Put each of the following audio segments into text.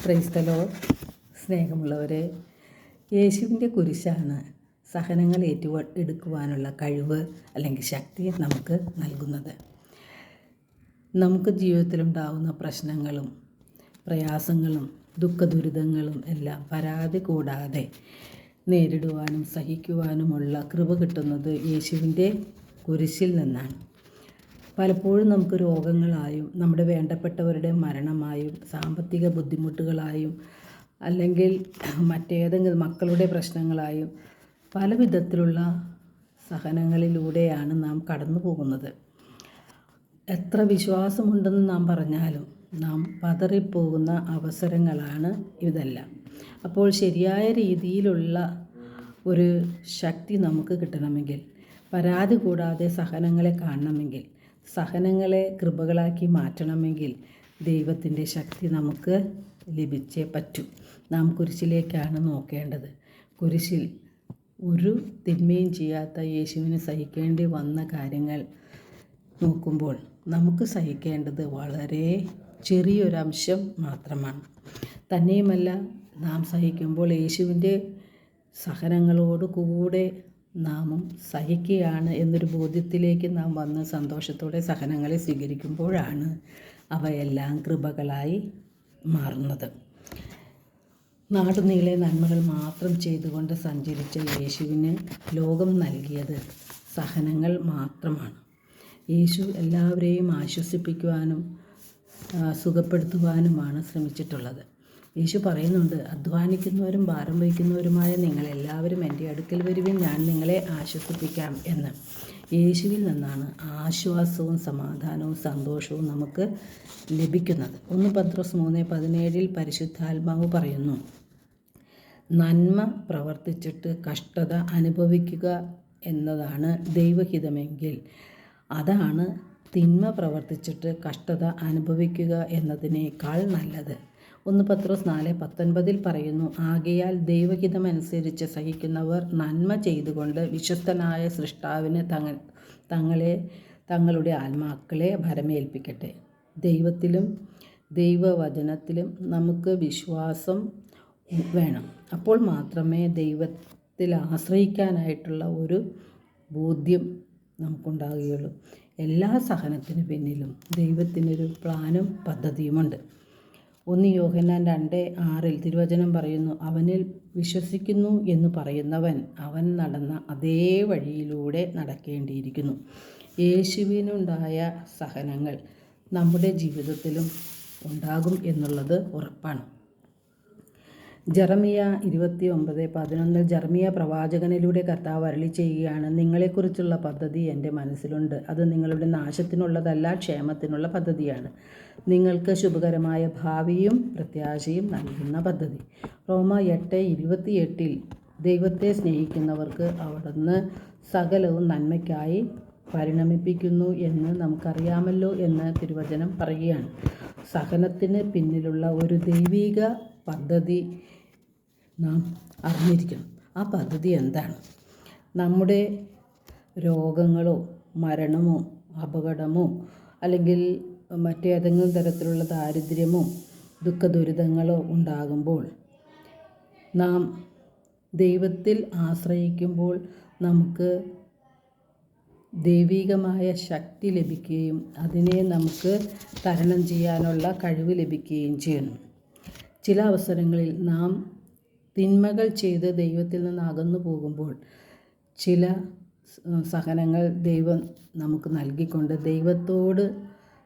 Praise the Lord. സ്നേഹമുള്ളവരെ, യേശുവിൻ്റെ കുരിശാണ് സഹനങ്ങൾ എടുക്കുവാനുള്ള കഴിവ് അല്ലെങ്കിൽ ശക്തി നമുക്ക് നൽകുന്നത്. നമുക്ക് ജീവിതത്തിലുണ്ടാകുന്ന പ്രശ്നങ്ങളും പ്രയാസങ്ങളും ദുഃഖദുരിതങ്ങളും എല്ലാം പരാതി കൂടാതെ നേരിടുവാനും സഹിക്കുവാനുമുള്ള കൃപ കിട്ടുന്നത് യേശുവിൻ്റെ കുരിശിൽ നിന്നാണ്. പലപ്പോഴും നമുക്ക് രോഗങ്ങളായും നമ്മുടെ വേണ്ടപ്പെട്ടവരുടെ മരണമായും സാമ്പത്തിക ബുദ്ധിമുട്ടുകളായും അല്ലെങ്കിൽ മറ്റേതെങ്കിലും മക്കളുടെ പ്രശ്നങ്ങളായും പല വിധത്തിലുള്ള സഹനങ്ങളിലൂടെയാണ് നാം കടന്നു പോകുന്നത്. എത്ര വിശ്വാസമുണ്ടെന്ന് നാം പറഞ്ഞാലും നാം പതറിപ്പോകുന്ന അവസരങ്ങളാണ് ഇതെല്ലാം. അപ്പോൾ ശരിയായ രീതിയിലുള്ള ഒരു ശക്തി നമുക്ക് കിട്ടണമെങ്കിൽ, പരാതി കൂടാതെ സഹനങ്ങളെ കാണണമെങ്കിൽ, സഹനങ്ങളെ കൃപകളാക്കി മാറ്റണമെങ്കിൽ ദൈവത്തിൻ്റെ ശക്തി നമുക്ക് ലഭിച്ചേ പറ്റൂ. നാം കുരിശിലേക്കാണ് നോക്കേണ്ടത്. കുരിശിൽ ഒരു തിന്മയും ചെയ്യാത്ത യേശുവിന് സഹിക്കേണ്ടി വന്ന കാര്യങ്ങൾ നോക്കുമ്പോൾ നമുക്ക് സഹിക്കേണ്ടത് വളരെ ചെറിയൊരംശം മാത്രമാണ്. തന്നെയുമല്ല, നാം സഹിക്കുമ്പോൾ യേശുവിൻ്റെ സഹനങ്ങളോട് കൂടെ നാമും സഹിക്കുകയാണ് എന്നൊരു ബോധ്യത്തിലേക്ക് നാം വന്ന് സന്തോഷത്തോടെ സഹനങ്ങളെ സ്വീകരിക്കുമ്പോഴാണ് അവയെല്ലാം കൃപകളായി മാറുന്നത്. നാടുനീളെ നന്മകൾ മാത്രം ചെയ്തുകൊണ്ട് സഞ്ചരിച്ച യേശുവിന് ലോകം നൽകിയത് സഹനങ്ങൾ മാത്രമാണ്. യേശു എല്ലാവരെയും ആശ്വസിപ്പിക്കുവാനും സുഖപ്പെടുത്തുവാനുമാണ് ശ്രമിച്ചിട്ടുള്ളത്. യേശു പറയുന്നുണ്ട്, അധ്വാനിക്കുന്നവരും ഭാരം വഹിക്കുന്നവരുമായ നിങ്ങളെല്ലാവരും എൻ്റെ അടുക്കൽ വരുവിൻ, ഞാൻ നിങ്ങളെ ആശ്വസിപ്പിക്കാം എന്ന്. യേശുവിൽ നിന്നാണ് ആശ്വാസവും സമാധാനവും സന്തോഷവും നമുക്ക് ലഭിക്കുന്നത്. 1 പത്രോസ് 3:17 പരിശുദ്ധാത്മാവ് പറയുന്നു, നന്മ പ്രവർത്തിച്ചിട്ട് കഷ്ടത അനുഭവിക്കുക എന്നതാണ് ദൈവഹിതമെങ്കിൽ അതാണ് തിന്മ പ്രവർത്തിച്ചിട്ട് കഷ്ടത അനുഭവിക്കുക എന്നതിനേക്കാൾ നല്ലത്. 1 പത്രോസ് 4:19 പറയുന്നു, ആകയാൽ ദൈവഹിതമനുസരിച്ച് സഹിക്കുന്നവർ നന്മ ചെയ്തുകൊണ്ട് വിശ്വസ്തനായ സൃഷ്ടാവിന് തങ്ങളുടെ ആത്മാക്കളെ ഭരമേൽപ്പിക്കട്ടെ. ദൈവത്തിലും ദൈവവചനത്തിലും നമുക്ക് വിശ്വാസം വേണം. അപ്പോൾ മാത്രമേ ദൈവത്തിൽ ആശ്രയിക്കാനായിട്ടുള്ള ഒരു ബോധ്യം നമുക്കുണ്ടാകുകയുള്ളൂ. എല്ലാ സഹനത്തിന് പിന്നിലും ദൈവത്തിനൊരു പ്ലാനും പദ്ധതിയുമുണ്ട്. 1 യോഹന്നാൻ 2:6 തിരുവചനം പറയുന്നു, അവനിൽ വിശ്വസിക്കുന്നു എന്ന് പറയുന്നവൻ അവൻ നടന്ന അതേ വഴിയിലൂടെ നടക്കേണ്ടിയിരിക്കുന്നു. യേശുവിനുണ്ടായ സഹനങ്ങൾ നമ്മുടെ ജീവിതത്തിലും ഉണ്ടാകും എന്നുള്ളത് ഉറപ്പാണ്. ജെറമിയ 29:11 ജെറമിയ പ്രവാചകനിലൂടെ കർത്താവ് അരുളി ചെയ്യുകയാണ്, നിങ്ങളെക്കുറിച്ചുള്ള പദ്ധതി എൻ്റെ മനസ്സിലുണ്ട്. അത് നിങ്ങളുടെ നാശത്തിനുള്ളതല്ല, ക്ഷേമത്തിനുള്ള പദ്ധതിയാണ്. നിങ്ങൾക്ക് ശുഭകരമായ ഭാവിയും പ്രത്യാശയും നൽകുന്ന പദ്ധതി. റോമ 8:28 ദൈവത്തെ സ്നേഹിക്കുന്നവർക്ക് അവിടുന്ന് സകലവും നന്മയ്ക്കായി പരിണമിപ്പിക്കുന്നു എന്ന് നമുക്കറിയാമല്ലോ എന്ന് തിരുവചനം പറയുകയാണ്. സഹനത്തിന് പിന്നിലുള്ള ഒരു ദൈവിക പദ്ധതി നാം അറിഞ്ഞിരിക്കണം. ആ പദ്ധതി എന്താണ്? നമ്മുടെ രോഗങ്ങളോ മരണമോ അപകടമോ അല്ലെങ്കിൽ മറ്റേതെങ്കിലും തരത്തിലുള്ള ദാരിദ്ര്യമോ ദുഃഖദുരിതങ്ങളോ ഉണ്ടാകുമ്പോൾ നാം ദൈവത്തിൽ ആശ്രയിക്കുമ്പോൾ നമുക്ക് ദൈവികമായ ശക്തി ലഭിക്കുകയും അതിനെ നമുക്ക് തരണം ചെയ്യാനുള്ള കഴിവ് ലഭിക്കുകയും ചെയ്യുന്നു. ചില അവസരങ്ങളിൽ നാം തിന്മകൾ ചെയ്ത് ദൈവത്തിൽ നിന്ന് അകന്നു പോകുമ്പോൾ ചില സഹനങ്ങൾ ദൈവം നമുക്ക് നൽകിക്കൊണ്ട്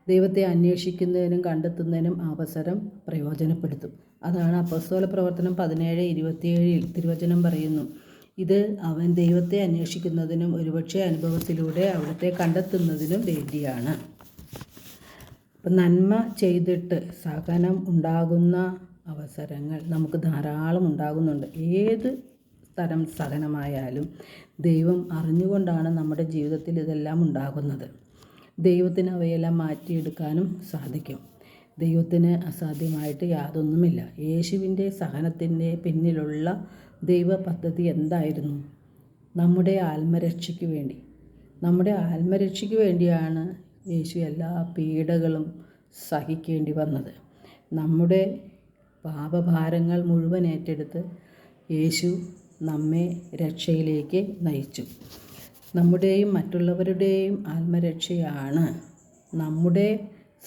ദൈവത്തെ അന്വേഷിക്കുന്നതിനും കണ്ടെത്തുന്നതിനും അവസരം പ്രയോജനപ്പെടുത്തും. അതാണ് അപ്പോസ്തല പ്രവർത്തനം 17:27 തിരുവചനം പറയുന്നു, ഇത് അവൻ ദൈവത്തെ അന്വേഷിക്കുന്നതിനും ഒരുപക്ഷെ അനുഭവത്തിലൂടെ അവിടുത്തെ കണ്ടെത്തുന്നതിനും വേണ്ടിയാണ്. അപ്പം നന്മ ചെയ്തിട്ട് സഹനം ഉണ്ടാകുന്ന അവസരങ്ങൾ നമുക്ക് ധാരാളം ഉണ്ടാകുന്നുണ്ട്. ഏത് തരം സഹനമായാലും ദൈവം അറിഞ്ഞുകൊണ്ടാണ് നമ്മുടെ ജീവിതത്തിൽ ഇതെല്ലാം ഉണ്ടാകുന്നത്. ദൈവത്തിന് അവയെല്ലാം മാറ്റിയെടുക്കാനും സാധിക്കും. ദൈവത്തിന് അസാധ്യമായിട്ട് യാതൊന്നുമില്ല. യേശുവിൻ്റെ സഹനത്തിൻ്റെ പിന്നിലുള്ള ദൈവ പദ്ധതി എന്തായിരുന്നു? നമ്മുടെ ആത്മരക്ഷയ്ക്ക് വേണ്ടിയാണ് യേശു എല്ലാ പീഡകളും സഹിക്കേണ്ടി വന്നത്. നമ്മുടെ പാപഭാരങ്ങൾ മുഴുവൻ ഏറ്റെടുത്ത് യേശു നമ്മെ രക്ഷയിലേക്ക് നയിച്ചു. നമ്മുടെയും മറ്റുള്ളവരുടെയും ആത്മരക്ഷയാണ് നമ്മുടെ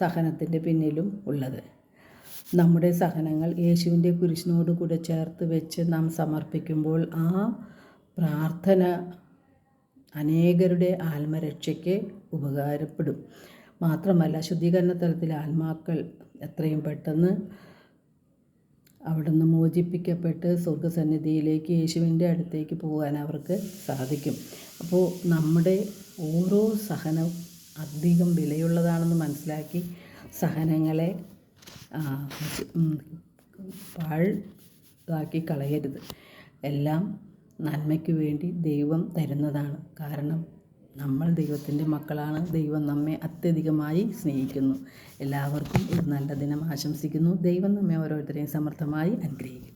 സഹനത്തിൻ്റെ പിന്നിലും ഉള്ളത്. നമ്മുടെ സഹനങ്ങൾ യേശുവിൻ്റെ കുരിശിനോട് കൂടെ ചേർത്ത് വെച്ച് നാം സമർപ്പിക്കുമ്പോൾ ആ പ്രാർത്ഥന അനേകരുടെ ആത്മരക്ഷയ്ക്ക് ഉപകാരപ്പെടും. മാത്രമല്ല, ശുദ്ധീകരണ തലത്തിലെ ആത്മാക്കൾ എത്രയും പെട്ടെന്ന് അവിടുന്ന് മോചിപ്പിക്കപ്പെട്ട് സ്വർഗസന്നിധിയിലേക്ക് യേശുവിൻ്റെ അടുത്തേക്ക് പോകാൻ അവർക്ക് സാധിക്കും. അപ്പോൾ നമ്മുടെ ഓരോ സഹനവും അധികം വിലയുള്ളതാണെന്ന് മനസ്സിലാക്കി സഹനങ്ങളെ പാഴാക്കി കളയരുത്. എല്ലാം നന്മയ്ക്ക് വേണ്ടി ദൈവം തരുന്നതാണ്. കാരണം നമ്മൾ ദൈവത്തിൻ്റെ മക്കളാണ്. ദൈവം നമ്മെ അത്യധികമായി സ്നേഹിക്കുന്നു. എല്ലാവർക്കും ഒരു നല്ല ദിനം ആശംസിക്കുന്നു. ദൈവം നമ്മെ ഓരോരുത്തരെയും സമർത്ഥമായി അനുഗ്രഹിക്കും.